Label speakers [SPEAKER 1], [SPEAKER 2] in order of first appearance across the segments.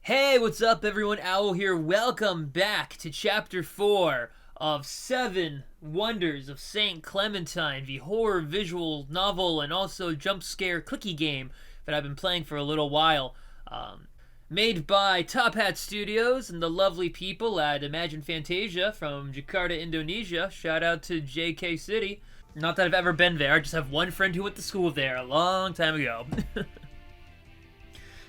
[SPEAKER 1] Hey, what's up everyone? Owl here. Welcome back to Chapter 4 of 7 Wonders of St. Clementine, the horror visual novel and also jump scare clicky game that I've been playing for a little while. Made by Top Hat Studios and the lovely people at Imagine Fantasia from Jakarta, Indonesia. Shout out to JK City. Not that I've ever been there, I just have one friend who went to school there a long time ago.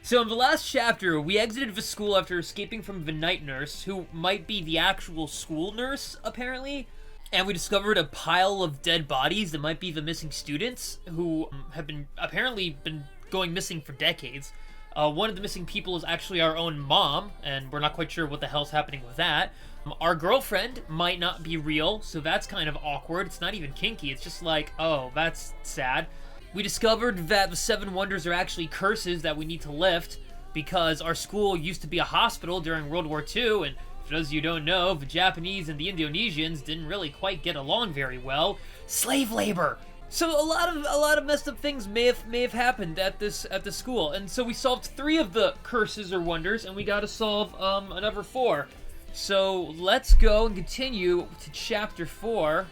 [SPEAKER 1] So in the last chapter, we exited the school after escaping from the night nurse, who might be the actual school nurse, apparently. And we discovered a pile of dead bodies that might be the missing students, who have apparently been going missing for decades. One of the missing people is actually our own mom, and we're not quite sure what the hell's happening with that. Our girlfriend might not be real, so that's kind of awkward. It's not even kinky, it's just like, oh, that's sad. We discovered that the 7 wonders are actually curses that we need to lift because our school used to be a hospital during World War II, and for those of you who don't know, the Japanese and the Indonesians didn't really quite get along very well. Slave labor! So a lot of messed up things may have happened at the school, and so we solved 3 of the curses or wonders, and we got to solve another 4. So let's go and continue to Chapter 4,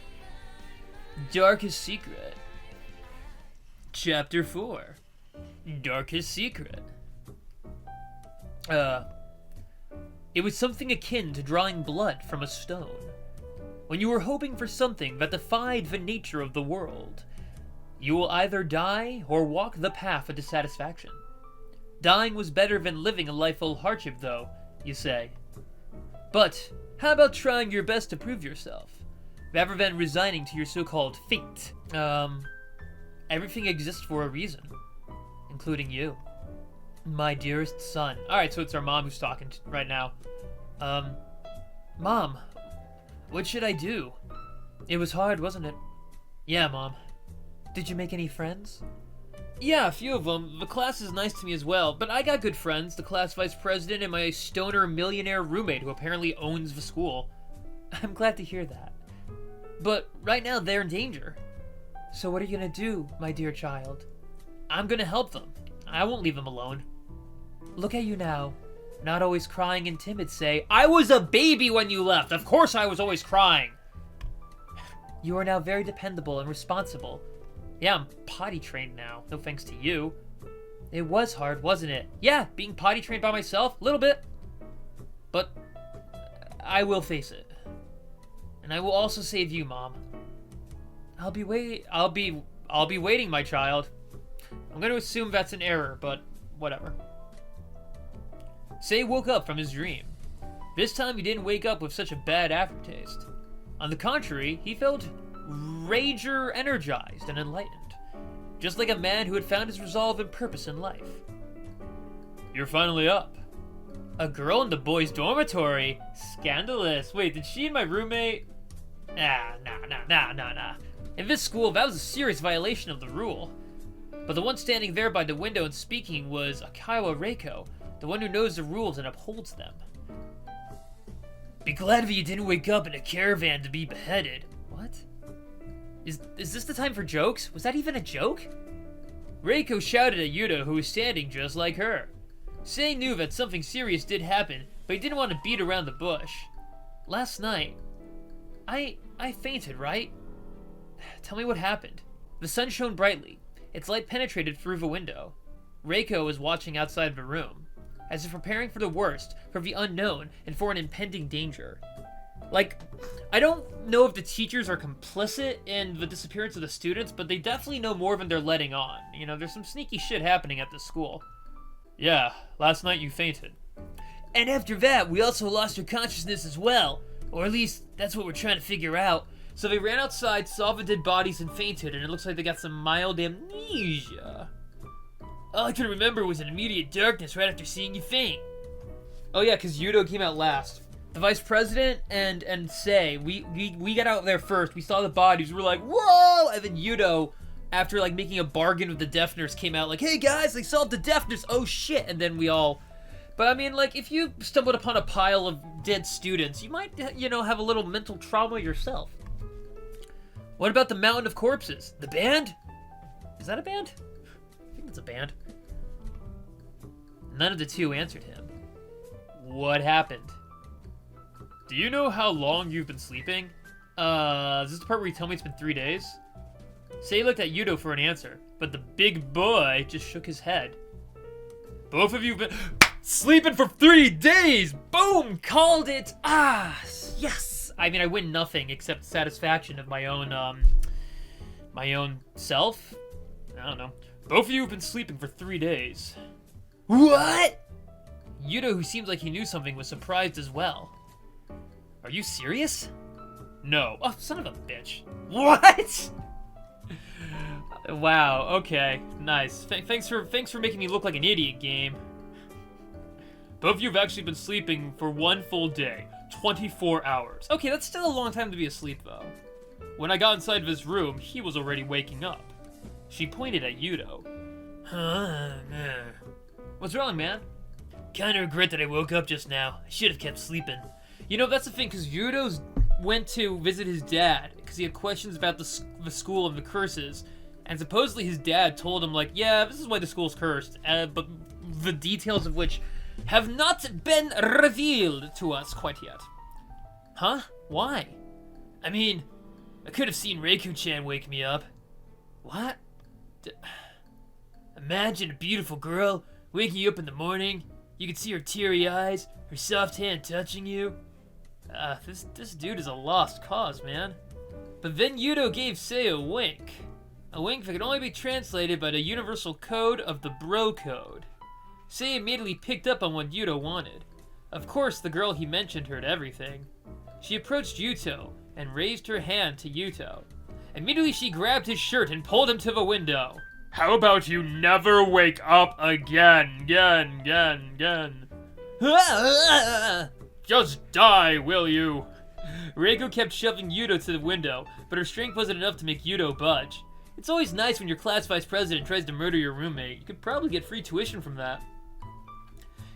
[SPEAKER 1] Darkest Secret. Chapter 4, Darkest Secret. It was something akin to drawing blood from a stone. When you were hoping for something that defied the nature of the world, you will either die or walk the path of dissatisfaction. Dying was better than living a life full of hardship, though, you say. But how about trying your best to prove yourself, rather than resigning to your so-called fate? Everything exists for a reason, including you. My dearest son. Alright, so it's our mom who's talking right now. Mom, what should I do? It was hard, wasn't it? Yeah, Mom. Did you make any friends? Yeah, a few of them. The class is nice to me as well, but I got good friends, the class vice president and my stoner millionaire roommate who apparently owns the school. I'm glad to hear that. But right now they're in danger. So what are you gonna do, my dear child? I'm gonna help them. I won't leave them alone. Look at you now. Not always crying and timid, say. I was a baby when you left. Of course I was always crying. You are now very dependable and responsible. Yeah, I'm potty trained now. No thanks to you. It was hard, wasn't it? Yeah, being potty trained by myself. A little bit. But I will face it. And I will also save you, Mom. I'll be waiting, my child. I'm going to assume that's an error, but whatever. Say woke up from his dream. This time he didn't wake up with such a bad aftertaste. On the contrary, he felt rager energized and enlightened, just like a man who had found his resolve and purpose in life. You're finally up. A girl in the boys' dormitory? Scandalous. Wait, did she and my roommate? Nah. In this school, that was a serious violation of the rule. But the one standing there by the window and speaking was Akawa Reiko, the one who knows the rules and upholds them. Be glad if you didn't wake up in a caravan to be beheaded. What? Is this the time for jokes? Was that even a joke? Reiko shouted at Yuta, who was standing just like her. Sei knew that something serious did happen, but he didn't want to beat around the bush. Last night, I fainted, right? Tell me what happened. The sun shone brightly. Its light penetrated through the window. Reiko was watching outside the room, as if preparing for the worst, for the unknown, and for an impending danger. Like, I don't know if the teachers are complicit in the disappearance of the students, but they definitely know more than they're letting on. You know, there's some sneaky shit happening at this school. Yeah, last night you fainted. And after that, we also lost your consciousness as well. Or at least, that's what we're trying to figure out. So they ran outside, saw the dead bodies, and fainted, and it looks like they got some mild amnesia. All I could remember was an immediate darkness right after seeing you faint. Oh yeah, because Yudo came out last. The vice president and Sei, we got out there first. We saw the bodies, we were like, whoa! And then Yudo, after like making a bargain with the deaf nurse, came out like, hey guys, they solved the deaf nurse, oh shit! And then we all... But I mean, like, if you stumbled upon a pile of dead students, you might, you know, have a little mental trauma yourself. What about the mountain of corpses? The band? Is that a band? I think it's a band. None of the two answered him. What happened? Do you know how long you've been sleeping? Is this the part where you tell me it's been 3 days? Sei looked at Yuto for an answer, but the big boy just shook his head. Both of you have been sleeping for 3 days! Boom! Called it! Ah, yes! I mean, I win nothing except satisfaction of my own self? I don't know. Both of you have been sleeping for 3 days. What? Yuto, who seemed like he knew something, was surprised as well. Are you serious? No. Oh, son of a bitch. What? Wow, okay. Nice. Thanks for making me look like an idiot, game. Both of you have actually been sleeping for 1 full day. 24 hours. Okay, that's still a long time to be asleep, though. When I got inside of his room, he was already waking up. She pointed at Yuto. What's wrong, man? Kinda regret that I woke up just now. I should have kept sleeping. You know, that's the thing, because Yuto went to visit his dad, because he had questions about the school and the curses. And supposedly his dad told him, like, yeah, this is why the school's cursed, but the details of which have not been revealed to us quite yet. Huh? Why? I mean, I could have seen Reiko-chan wake me up. What? Imagine a beautiful girl waking you up in the morning. You can see her teary eyes, her soft hand touching you. This dude is a lost cause, man. But then Yuto gave Sei a wink. A wink that could only be translated by the universal code of the bro code. Sei immediately picked up on what Yuto wanted. Of course, the girl he mentioned heard everything. She approached Yuto and raised her hand to Yuto. Immediately she grabbed his shirt and pulled him to the window. How about you never wake up again? Just die, will you? Reiko kept shoving Yuto to the window, but her strength wasn't enough to make Yuto budge. It's always nice when your class vice president tries to murder your roommate. You could probably get free tuition from that.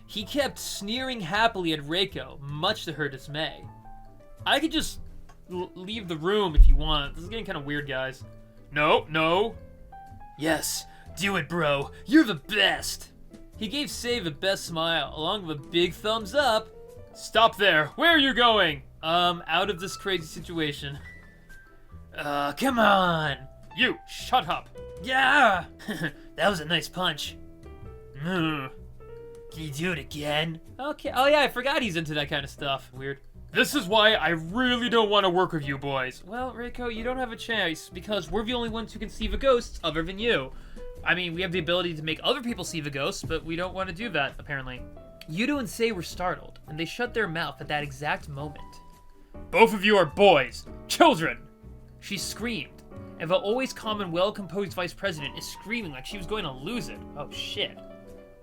[SPEAKER 1] He kept sneering happily at Reiko, much to her dismay. I could just leave the room if you want. This is getting kind of weird, guys. No. Yes, do it, bro. You're the best. He gave Sei the best smile, along with a big thumbs up. Stop there. Where are you going? Out of this crazy situation. Come on. You, shut up. Yeah. That was a nice punch. Can you do it again? Okay. Oh yeah, I forgot he's into that kind of stuff. Weird. This is why I really don't want to work with you boys. Well, Reiko, you don't have a chance because we're the only ones who can see the ghosts other than you. I mean, we have the ability to make other people see the ghosts, but we don't want to do that, apparently. Yuto and Sei were startled, and they shut their mouth at that exact moment. Both of you are boys! Children! She screamed, and the always calm and well-composed vice president is screaming like she was going to lose it. Oh, shit.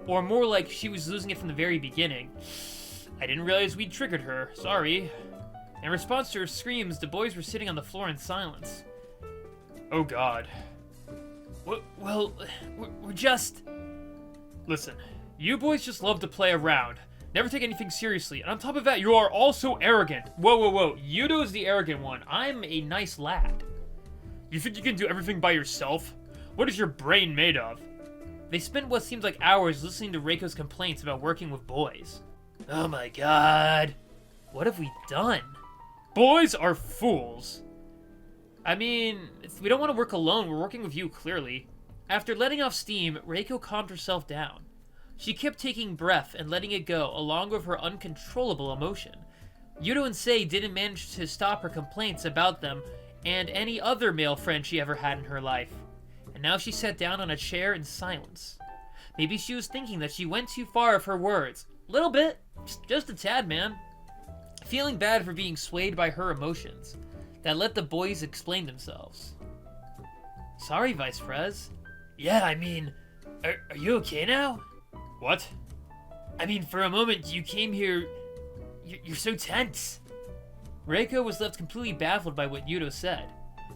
[SPEAKER 1] Or more like she was losing it from the very beginning. I didn't realize we'd triggered her. Sorry. In response to her screams, the boys were sitting on the floor in silence. Oh, God. Well, we're just... Listen, you boys just love to play around. Never take anything seriously. And on top of that, you are also arrogant. Whoa. Yuto's the arrogant one. I'm a nice lad. You think you can do everything by yourself? What is your brain made of? They spent what seems like hours listening to Reiko's complaints about working with boys. Oh my god. What have we done? Boys are fools. I mean, we don't want to work alone. We're working with you, clearly. After letting off steam, Reiko calmed herself down. She kept taking breath and letting it go, along with her uncontrollable emotion. Yuto and Sei didn't manage to stop her complaints about them and any other male friend she ever had in her life. And now she sat down on a chair in silence. Maybe she was thinking that she went too far with her words. Little bit. Just a tad, man. Feeling bad for being swayed by her emotions. That let the boys explain themselves. Sorry, Vice Prez. Yeah, I mean, are you okay now? What? I mean, for a moment, you came here... You're so tense. Reiko was left completely baffled by what Yuto said.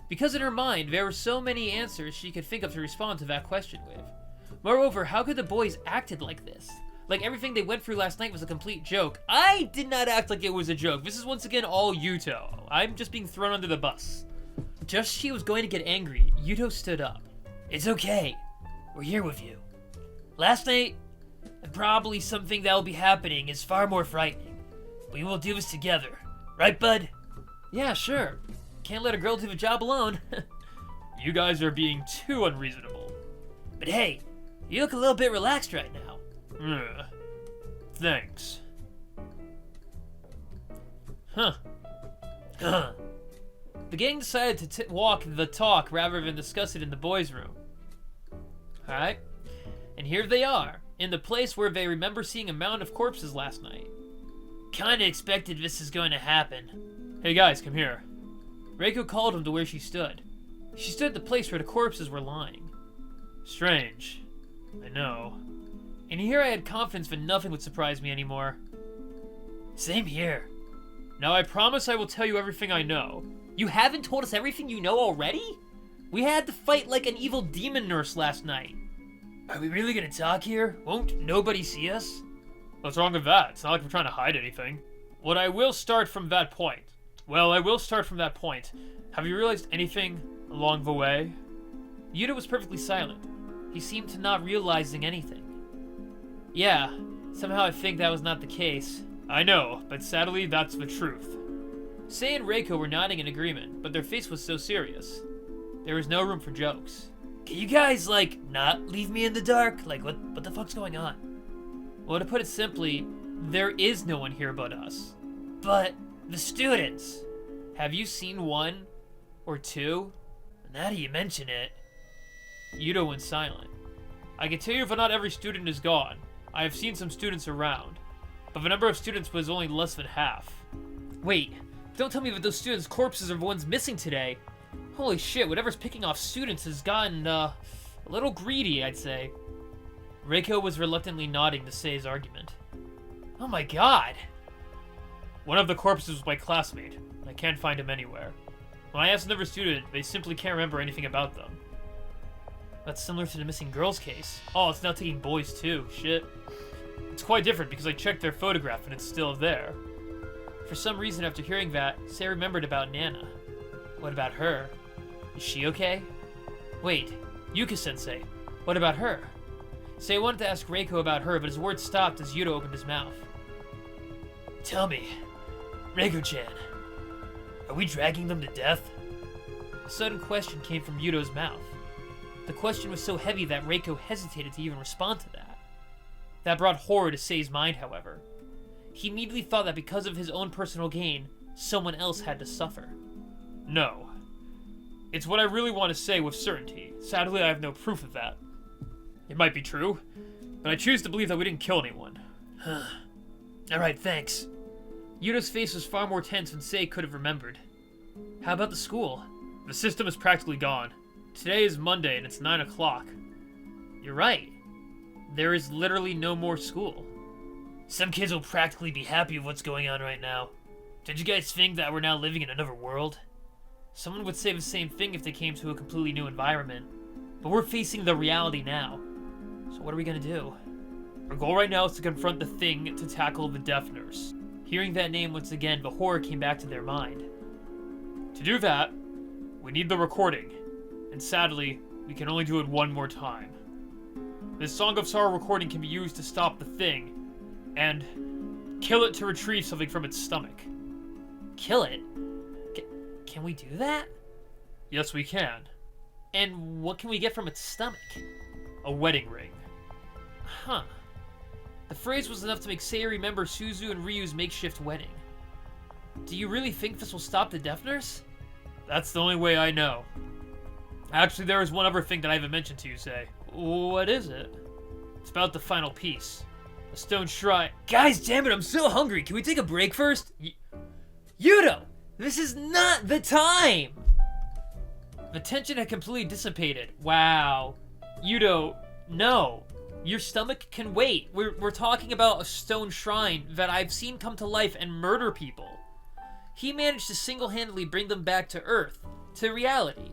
[SPEAKER 1] Because in her mind, there were so many answers she could think of to respond to that question with. Moreover, how could the boys acted like this? Like everything they went through last night was a complete joke. I did not act like it was a joke. This is once again all Yuto. I'm just being thrown under the bus. Just as she was going to get angry, Yuto stood up. It's okay. We're here with you. Last night, And probably something that will be happening is far more frightening. We will do this together. Right, bud? Yeah, sure. Can't let a girl do the job alone. You guys are being too unreasonable. But hey, you look a little bit relaxed right now. Thanks. Huh. The gang decided to walk the talk rather than discuss it in the boys' room. Alright. And here they are, in the place where they remember seeing a mound of corpses last night. Kinda expected this is going to happen. Hey guys, come here. Reiko called him to where she stood. She stood at the place where the corpses were lying. Strange. I know. And here I had confidence that nothing would surprise me anymore. Same here. Now I promise I will tell you everything I know. You haven't told us everything you know already? We had to fight like an evil demon nurse last night. Are we really gonna talk here? Won't nobody see us? What's wrong with that? It's not like we're trying to hide anything. I will start from that point. Have you realized anything along the way? Yuta was perfectly silent. He seemed to not realizing anything. Yeah, somehow I think that was not the case. I know, but sadly that's the truth. Sei and Reiko were nodding in agreement, but their face was so serious. There was no room for jokes. Can you guys, not leave me in the dark? What the fuck's going on? Well, to put it simply, there is no one here but us. But the students! Have you seen one? Or two? Now that you mention it... Yuta went silent. I can tell you that not every student is gone. I have seen some students around. But the number of students was only less than half. Wait, don't tell me that those students' corpses are the ones missing today. Holy shit, whatever's picking off students has gotten, a little greedy, I'd say. Reiko was reluctantly nodding to Sei's argument. Oh my god! One of the corpses was my classmate, and I can't find him anywhere. When I asked another student, they simply can't remember anything about them. That's similar to the missing girls case. Oh, it's now taking boys too, shit. It's quite different because I checked their photograph and it's still there. For some reason, after hearing that, Sei remembered about Nana. What about her? Is she okay? Wait, Yuka-sensei, what about her? Sei wanted to ask Reiko about her, but his words stopped as Yuta opened his mouth. Tell me, Reiko-chan, are we dragging them to death? A sudden question came from Yuto's mouth. The question was so heavy that Reiko hesitated to even respond to that. That brought horror to Sei's mind, however. He immediately thought that because of his own personal gain, someone else had to suffer. No. It's what I really want to say with certainty. Sadly, I have no proof of that. It might be true, but I choose to believe that we didn't kill anyone. Alright, thanks. Yuta's face was far more tense than Sei could have remembered. How about the school? The system is practically gone. Today is Monday and it's 9 o'clock. You're right. There is literally no more school. Some kids will practically be happy with what's going on right now. Did you guys think that we're now living in another world? Someone would say the same thing if they came to a completely new environment. But we're facing the reality now. So what are we gonna do? Our goal right now is to confront the thing to tackle the death nurse. Hearing that name once again, the horror came back to their mind. To do that, we need the recording. And sadly, we can only do it one more time. This Song of Sorrow recording can be used to stop the thing, and kill it to retrieve something from its stomach. Kill it? Can we do that? Yes, we can. And what can we get from its stomach? A wedding ring. Huh. The phrase was enough to make Sei remember Suzu and Ryu's makeshift wedding. Do you really think this will stop the death nurse? That's the only way I know. Actually, there is one other thing that I haven't mentioned to you, Sei. What is it? It's about the final piece. A stone shrine. Guys, damn it, I'm so hungry. Can we take a break first? Yuto! This is not the time! The tension had completely dissipated. Wow. Yuto, no. Your stomach can wait. We're talking about a stone shrine that I've seen come to life and murder people. He managed to single-handedly bring them back to Earth, to reality.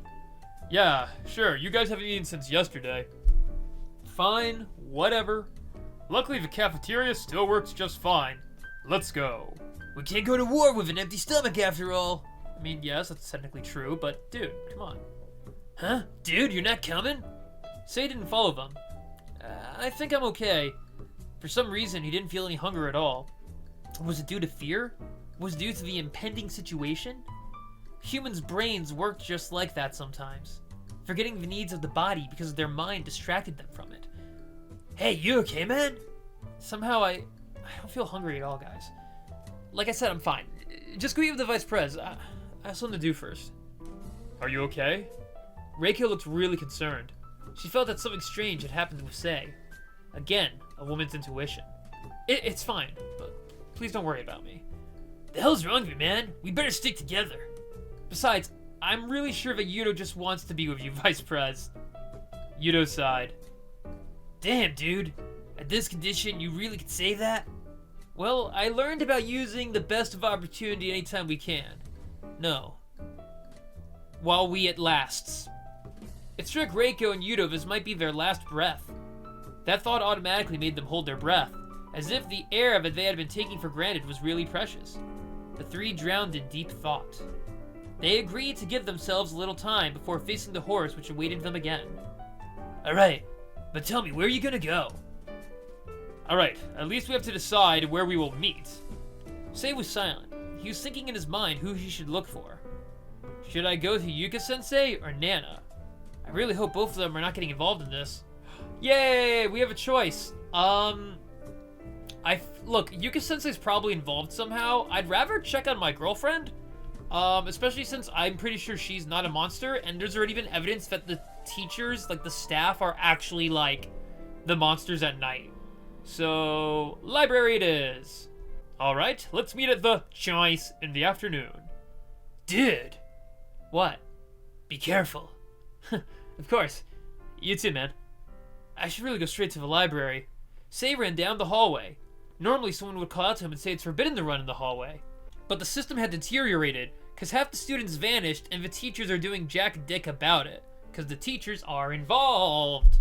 [SPEAKER 1] Yeah, sure, you guys haven't eaten since yesterday. Fine, whatever. Luckily the cafeteria still works just fine. Let's go. We can't go to war with an empty stomach after all. I mean, yes, that's technically true, but dude, come on. Huh? Dude, you're not coming? Sei didn't follow them. I think I'm okay. For some reason, he didn't feel any hunger at all. Was it due to fear? Was it due to the impending situation? Humans' brains work just like that sometimes, forgetting the needs of the body because their mind distracted them from it. Hey, you okay, man? Somehow I don't feel hungry at all, guys. Like I said, I'm fine. Just go eat with the vice pres. I have something to do first. Are you okay? Reiko looked really concerned. She felt that something strange had happened with Sei. Again, a woman's intuition. It's fine, but please don't worry about me. The hell's wrong with you, man? We better stick together. Besides, I'm really sure that Yuto just wants to be with you, Vice Pres. Yuto sighed. Damn, dude. At this condition, you really could say that? Well, I learned about using the best of opportunity anytime we can. No. While it lasts. It struck Reiko and Yuto this might be their last breath. That thought automatically made them hold their breath, as if the air that they had been taking for granted was really precious. The three drowned in deep thought. They agreed to give themselves a little time before facing the horrors which awaited them again. Alright, but tell me, where are you gonna go? Alright, at least we have to decide where we will meet. Sei was silent. He was thinking in his mind who he should look for. Should I go to Yuka-sensei or Nana? I really hope both of them are not getting involved in this. Yay, we have a choice. Look, Yuka-sensei's probably involved somehow. I'd rather check on my girlfriend. Especially since I'm pretty sure she's not a monster, and there's already been evidence that the teachers, like the staff, are actually, like, the monsters at night. So, library it is. Alright, let's meet at the choice in the afternoon. Dude! What? Be careful. Of course. You too, man. I should really go straight to the library. Sei ran down the hallway. Normally someone would call out to him and say it's forbidden to run in the hallway. But the system had deteriorated, because half the students vanished and the teachers are doing jack-dick about it, because the teachers are involved.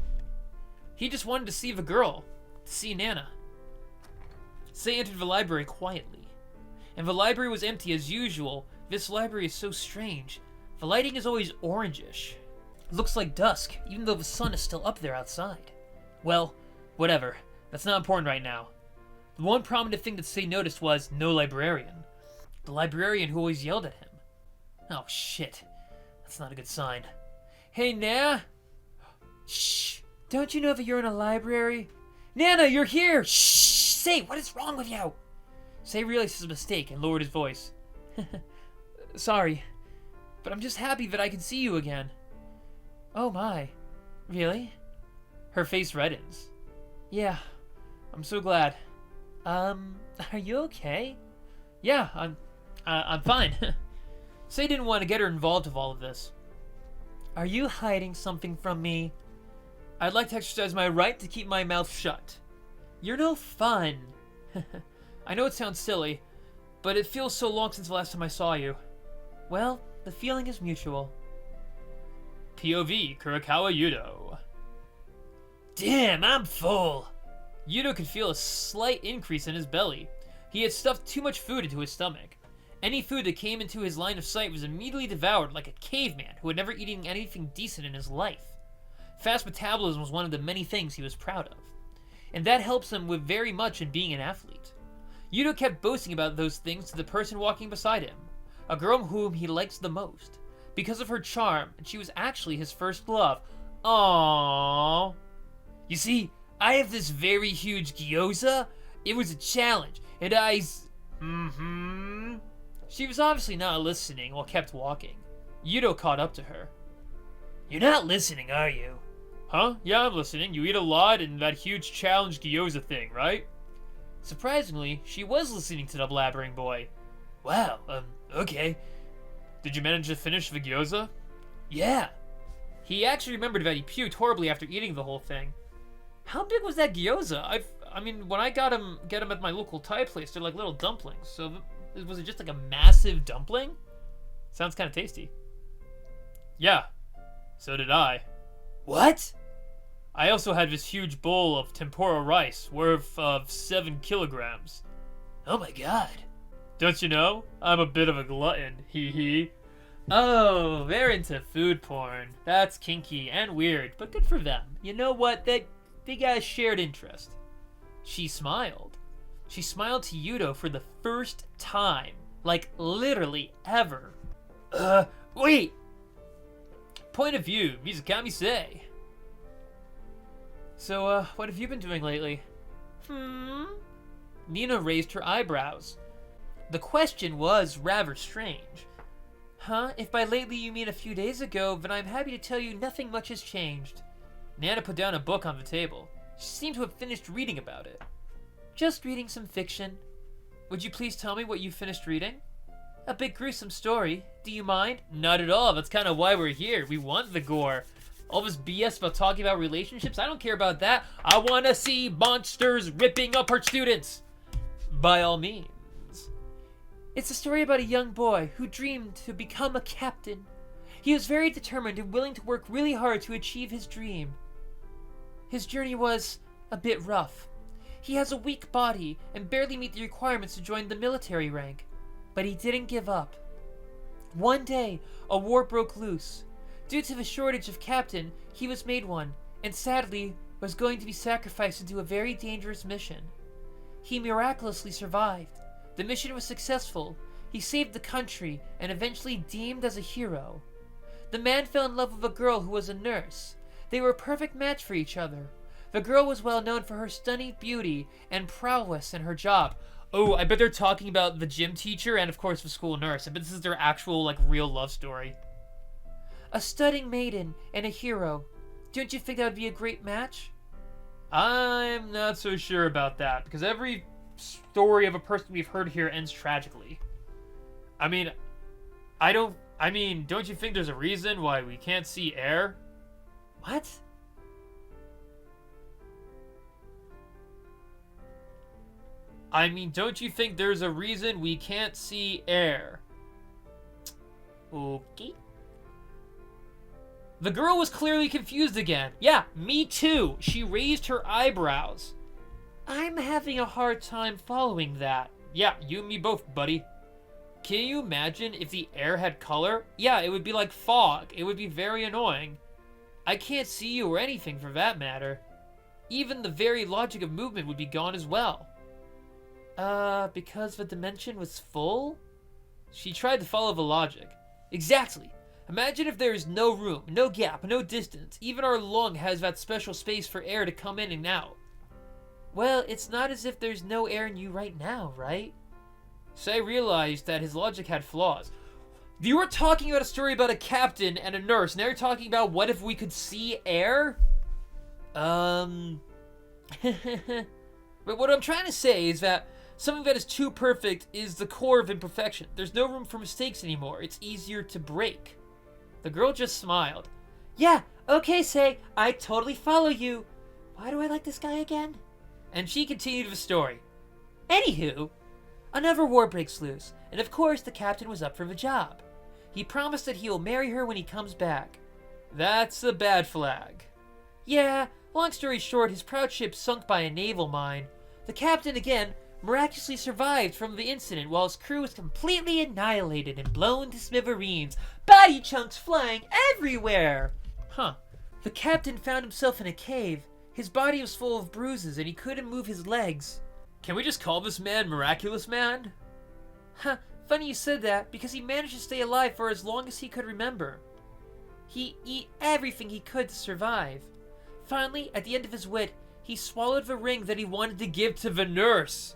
[SPEAKER 1] He just wanted to see the girl, to see Nana. Sei entered the library quietly. And the library was empty as usual. This library is so strange. The lighting is always orangish. It looks like dusk, even though the sun is still up there outside. Well, whatever. That's not important right now. The one prominent thing that Sei noticed was no librarian. The librarian who always yelled at him. Oh, shit. That's not a good sign. Hey, Nana? Shh. Don't you know that you're in a library? Nana, you're here! Shh! Sei, what is wrong with you? Sei realized his mistake and lowered his voice. Sorry, but I'm just happy that I can see you again. Oh my. Really? Her face reddens. Yeah, I'm so glad. Are you okay? Yeah, I'm fine. Sei didn't want to get her involved with all of this. Are you hiding something from me? I'd like to exercise my right to keep my mouth shut. You're no fun. I know it sounds silly, but it feels so long since the last time I saw you. Well, the feeling is mutual. POV, Kurokawa Yuto. Damn, I'm full. Yuto could feel a slight increase in his belly. He had stuffed too much food into his stomach. Any food that came into his line of sight was immediately devoured like a caveman who had never eaten anything decent in his life. Fast metabolism was one of the many things he was proud of, and that helps him with very much in being an athlete. Yuto kept boasting about those things to the person walking beside him, a girl whom he likes the most, because of her charm, and she was actually his first love. Aww. You see, I have this very huge gyoza. It was a challenge, and She was obviously not listening while kept walking. Yuto caught up to her. You're not listening, are you? Huh? Yeah, I'm listening. You eat a lot and that huge challenge gyoza thing, right? Surprisingly, she was listening to the blabbering boy. Wow, okay. Did you manage to finish the gyoza? Yeah. He actually remembered that he puked horribly after eating the whole thing. How big was that gyoza? I mean, when I get him at my local Thai place, they're like little dumplings. So was it just like a massive dumpling? Sounds kind of tasty. Yeah, so did I. What? I also had this huge bowl of tempura rice worth of 7 kilograms. Oh my god. Don't you know? I'm a bit of a glutton, hee hee. Oh, they're into food porn. That's kinky and weird, but good for them. You know what? They got a shared interest. She smiled. She smiled to Yuto for the first time. Like, literally, ever. Wait! Point of view, Mizukami say. So, what have you been doing lately? Nina raised her eyebrows. The question was rather strange. Huh? If by lately you mean a few days ago, then I'm happy to tell you nothing much has changed. Nana put down a book on the table. She seemed to have finished reading about it. Just reading some fiction. Would you please tell me what you finished reading? A bit gruesome story. Do you mind? Not at all. That's kind of why we're here. We want the gore. All this BS about talking about relationships, I don't care about that. I want to see monsters ripping apart students. By all means. It's a story about a young boy who dreamed to become a captain. He was very determined and willing to work really hard to achieve his dream. His journey was a bit rough. He has a weak body and barely meet the requirements to join the military rank, but he didn't give up. One day, a war broke loose. Due to the shortage of captain, he was made one, and sadly, was going to be sacrificed to do a very dangerous mission. He miraculously survived. The mission was successful. He saved the country and eventually deemed as a hero. The man fell in love with a girl who was a nurse. They were a perfect match for each other. The girl was well known for her stunning beauty and prowess in her job. Oh, I bet they're talking about the gym teacher and of course the school nurse. I bet this is their actual, like, real love story. A stunning maiden and a hero. Don't you think that would be a great match? I'm not so sure about that, because every story of a person we've heard here ends tragically. Don't you think there's a reason why we can't see air? What? Don't you think there's a reason we can't see air? Okay. The girl was clearly confused again. Yeah, me too. She raised her eyebrows. I'm having a hard time following that. Yeah, you and me both, buddy. Can you imagine if the air had color? Yeah, it would be like fog. It would be very annoying. I can't see you or anything for that matter. Even the very logic of movement would be gone as well. Because the dimension was full? She tried to follow the logic. Exactly. Imagine if there is no room, no gap, no distance. Even our lung has that special space for air to come in and out. Well, it's not as if there's no air in you right now, right? Say realized that his logic had flaws. You were talking about a story about a captain and a nurse. Now you're talking about what if we could see air? But what I'm trying to say is that something that is too perfect is the core of imperfection. There's no room for mistakes anymore. It's easier to break. The girl just smiled. Yeah, okay, Say. I totally follow you. Why do I like this guy again? And she continued the story. Anywho, another war breaks loose, and of course the captain was up for the job. He promised that he will marry her when he comes back. That's a bad flag. Yeah, long story short, his proud ship sunk by a naval mine. The captain, again, miraculously survived from the incident while his crew was completely annihilated and blown to smithereens, body chunks flying everywhere. The captain found himself in a cave. His body was full of bruises and he couldn't move his legs. Can we just call this man Miraculous Man? Funny you said that, because he managed to stay alive for as long as he could remember. He ate everything he could to survive. Finally, at the end of his wit, he swallowed the ring that he wanted to give to the nurse.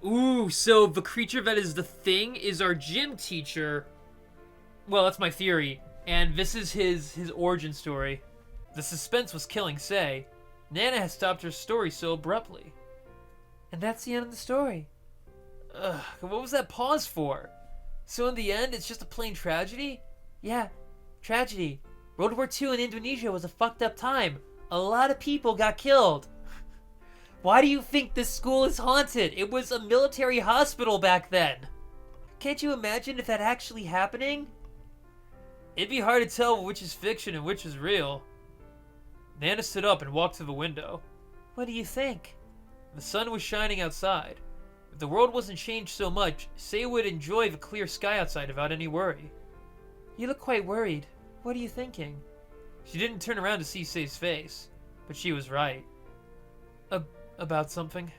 [SPEAKER 1] Ooh, so the creature that is the thing is our gym teacher. Well, that's my theory, and this is his origin story. The suspense was killing Say. Nana has stopped her story so abruptly. And that's the end of the story. Ugh, what was that pause for? So in the end, it's just a plain tragedy? Yeah, tragedy. World War II in Indonesia was a fucked up time. A lot of people got killed. Why do you think this school is haunted? It was a military hospital back then. Can't you imagine if that actually happening? It'd be hard to tell which is fiction and which is real. Nana stood up and walked to the window. What do you think? The sun was shining outside. If the world wasn't changed so much, Say would enjoy the clear sky outside without any worry. You look quite worried. What are you thinking? She didn't turn around to see Say's face, but she was right. About something?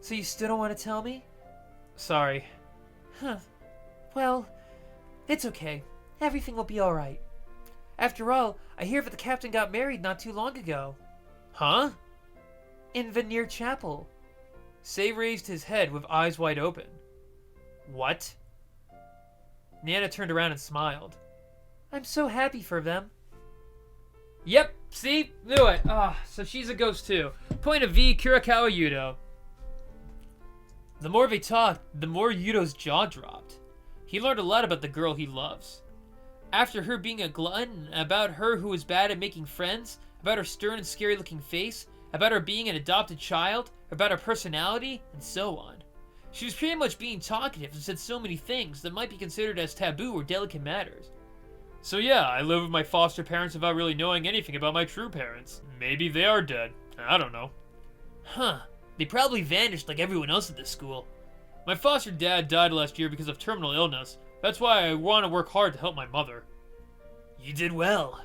[SPEAKER 1] So you still don't want to tell me? Sorry. Huh. Well, it's okay. Everything will be alright. After all, I hear that the captain got married not too long ago. Huh? In Veneer Chapel. Say raised his head with eyes wide open. What? Nana turned around and smiled. I'm so happy for them. Yep, see? Knew it. So she's a ghost too. Point of V, Kurakawa Yudo. The more they talked, the more Yudo's jaw dropped. He learned a lot about the girl he loves. After her being a glutton, about her who was bad at making friends, about her stern and scary looking face, about her being an adopted child, about her personality, and so on. She was pretty much being talkative and said so many things that might be considered as taboo or delicate matters. So yeah, I live with my foster parents without really knowing anything about my true parents. Maybe they are dead. I don't know. Huh. They probably vanished like everyone else at this school. My foster dad died last year because of terminal illness. That's why I want to work hard to help my mother. You did well.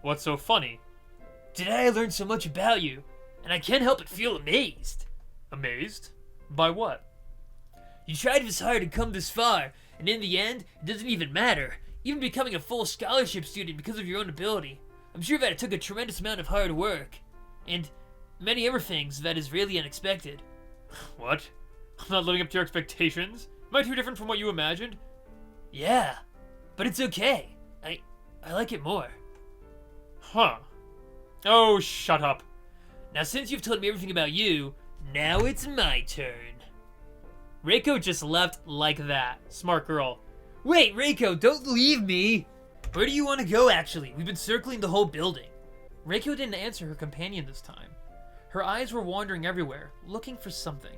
[SPEAKER 1] What's so funny? Today I learned so much about you, and I can't help but feel amazed. Amazed? By what? You tried this hard and come this far, and in the end, it doesn't even matter. Even becoming a full scholarship student because of your own ability. I'm sure that it took a tremendous amount of hard work. And many other things that is really unexpected. What? I'm not living up to your expectations? Am I too different from what you imagined? Yeah, but it's okay. I like it more. Huh. Oh, shut up. Now since you've told me everything about you, now it's my turn. Reiko just left like that. Smart girl. Wait, Reiko, don't leave me! Where do you want to go, actually? We've been circling the whole building. Reiko didn't answer her companion this time. Her eyes were wandering everywhere, looking for something.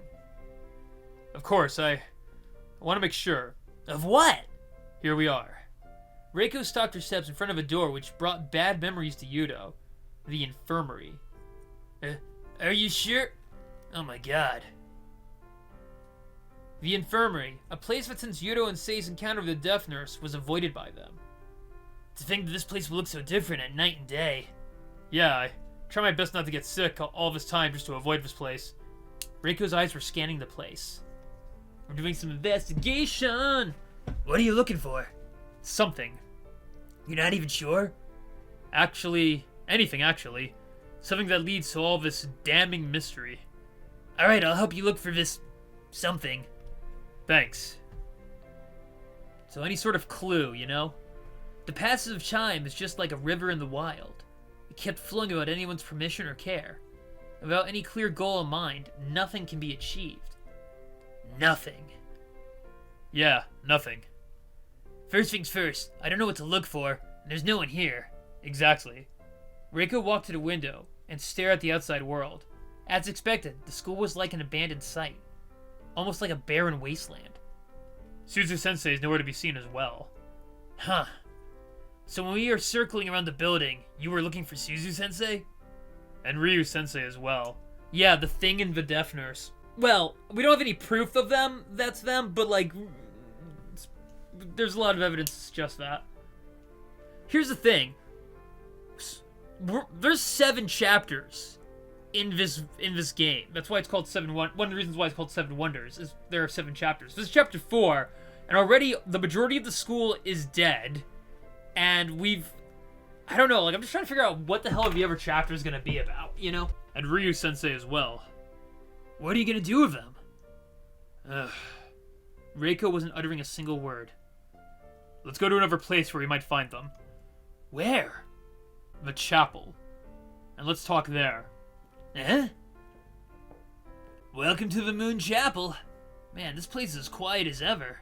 [SPEAKER 1] Of course, I want to make sure. Of what? Here we are. Reiko stopped her steps in front of a door which brought bad memories to Yudo. The Infirmary. Are you sure? Oh my god. The Infirmary, a place that since Yudo and Sei's encounter with the death nurse was avoided by them. To think that this place will look so different at night and day. Yeah, I try my best not to get sick all this time just to avoid this place. Reiko's eyes were scanning the place. We're doing some investigation! What are you looking for? Something. You're not even sure? Actually, anything actually. Something that leads to all this damning mystery. Alright, I'll help you look for this something. Thanks. So any sort of clue, you know? The passage of time is just like a river in the wild. It kept flowing without anyone's permission or care. Without any clear goal in mind, nothing can be achieved. Nothing. Yeah, nothing. First things first, I don't know what to look for, and there's no one here. Exactly. Reiko walked to the window and stared at the outside world. As expected, the school was like an abandoned site. Almost like a barren wasteland. Suzu-sensei is nowhere to be seen as well. Huh. So when we were circling around the building, you were looking for Suzu-sensei? And Ryu-sensei as well. Yeah, the thing and the death nurse. Well, we don't have any proof of them, that's them, but like, there's a lot of evidence to suggest that. Here's the thing. There's 7 chapters in this game. That's why it's called one of the reasons why it's called 7 Wonders is there are 7 chapters. This is chapter 4, and already the majority of the school is dead, and I don't know, like I'm just trying to figure out what the hell the other chapter is gonna be about, you know? And Ryu-sensei as well. What are you gonna do with them? Ugh. Reiko wasn't uttering a single word. Let's go to another place where we might find them. Where? The chapel. And let's talk there. Eh? Welcome to the Moon Chapel. Man, this place is as quiet as ever.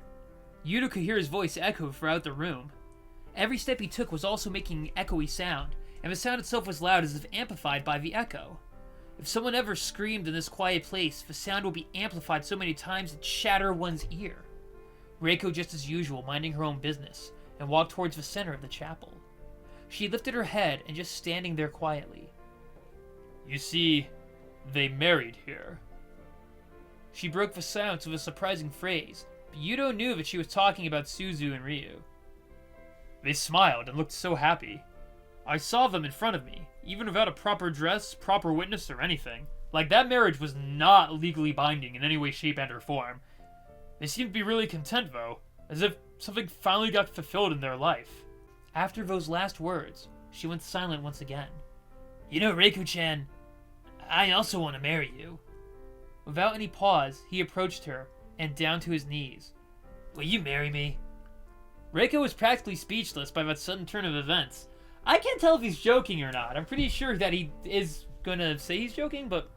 [SPEAKER 1] Yudo could hear his voice echo throughout the room. Every step he took was also making an echoey sound, and the sound itself was loud as if amplified by the echo. If someone ever screamed in this quiet place, the sound would be amplified so many times it'd shatter one's ear. Reiko, just as usual, minding her own business, and walked towards the center of the chapel. She lifted her head and just standing there quietly. You see, they married here. She broke the silence with a surprising phrase, but Yudo knew that she was talking about Suzu and Ryu. They smiled and looked so happy. I saw them in front of me, even without a proper dress, proper witness, or anything. Like, that marriage was not legally binding in any way, shape, and or form. They seemed to be really content, though, as if something finally got fulfilled in their life. After those last words, she went silent once again. You know, Reiko-chan, I also want to marry you. Without any pause, he approached her, and down to his knees. Will you marry me? Reiko was practically speechless by that sudden turn of events. I can't tell if he's joking or not. I'm pretty sure that he is gonna say he's joking, but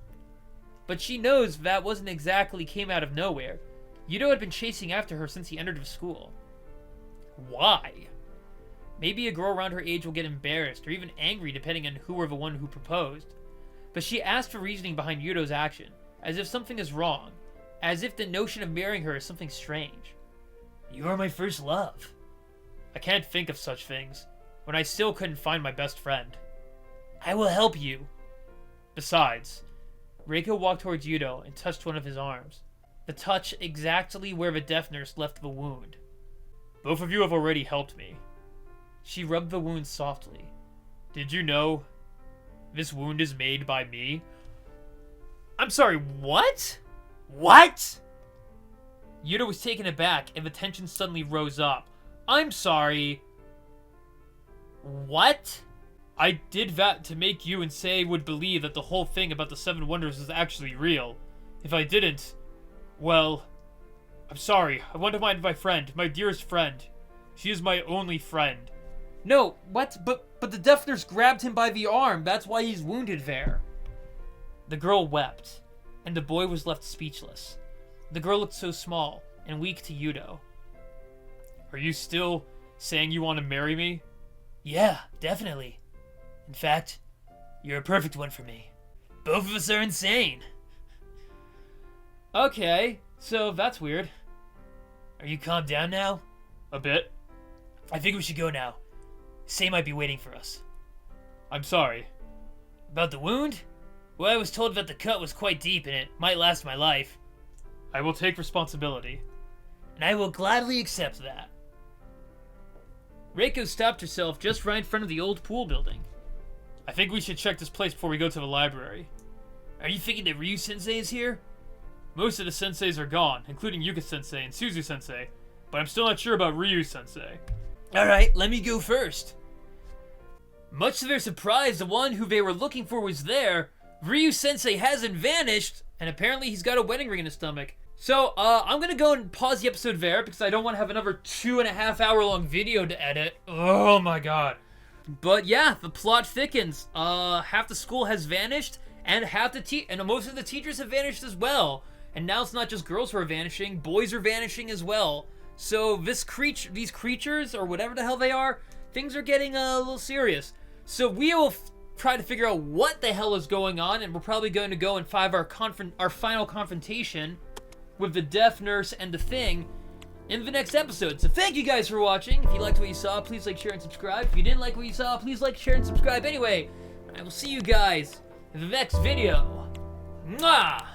[SPEAKER 1] she knows that wasn't exactly came out of nowhere. Yuto had been chasing after her since he entered the school. Why? Maybe a girl around her age will get embarrassed or even angry depending on who or the one who proposed. But she asked for reasoning behind Yuto's action, as if something is wrong, as if the notion of marrying her is something strange. You are my first love. I can't think of such things, when I still couldn't find my best friend. I will help you. Besides, Reiko walked towards Yuto and touched one of his arms. The touch exactly where the death nurse left the wound. Both of you have already helped me. She rubbed the wound softly. Did you know this wound is made by me? I'm sorry, what? What? Yuto was taken aback and the tension suddenly rose up. I'm sorry. What? I did that to make you and Sei would believe that the whole thing about the Seven Wonders is actually real. If I didn't, well, I'm sorry. I want to find my friend, my dearest friend. She is my only friend. No, what? But the death nurse grabbed him by the arm. That's why he's wounded there. The girl wept, and the boy was left speechless. The girl looked so small and weak to Yuto. Are you still saying you want to marry me? Yeah, definitely. In fact, you're a perfect one for me. Both of us are insane. Okay, so that's weird. Are you calmed down now? A bit. I think we should go now. Sei might be waiting for us. I'm sorry. About the wound? Well, I was told that the cut was quite deep and it might last my life. I will take responsibility. And I will gladly accept that. Reiko stopped herself just right in front of the old pool building. I think we should check this place before we go to the library. Are you thinking that Ryu-sensei is here? Most of the senseis are gone, including Yuka-sensei and Suzu-sensei, but I'm still not sure about Ryu-sensei. Alright, let me go first. Much to their surprise, the one who they were looking for was there. Ryu-sensei hasn't vanished, and apparently he's got a wedding ring in his stomach. So, I'm gonna go and pause the episode there, because I don't want to have another 2.5 hour long video to edit. Oh my god. But yeah, the plot thickens. Half the school has vanished, and and most of the teachers have vanished as well. And now it's not just girls who are vanishing, boys are vanishing as well. So these creatures, or whatever the hell they are, things are getting a little serious. So we will try to figure out what the hell is going on, and we're probably going to go and find our final confrontation with the death nurse and the thing in the next episode. So thank you guys for watching. If you liked what you saw, please like, share, and subscribe. If you didn't like what you saw, please like, share, and subscribe anyway. I will see you guys in the next video. Mwah!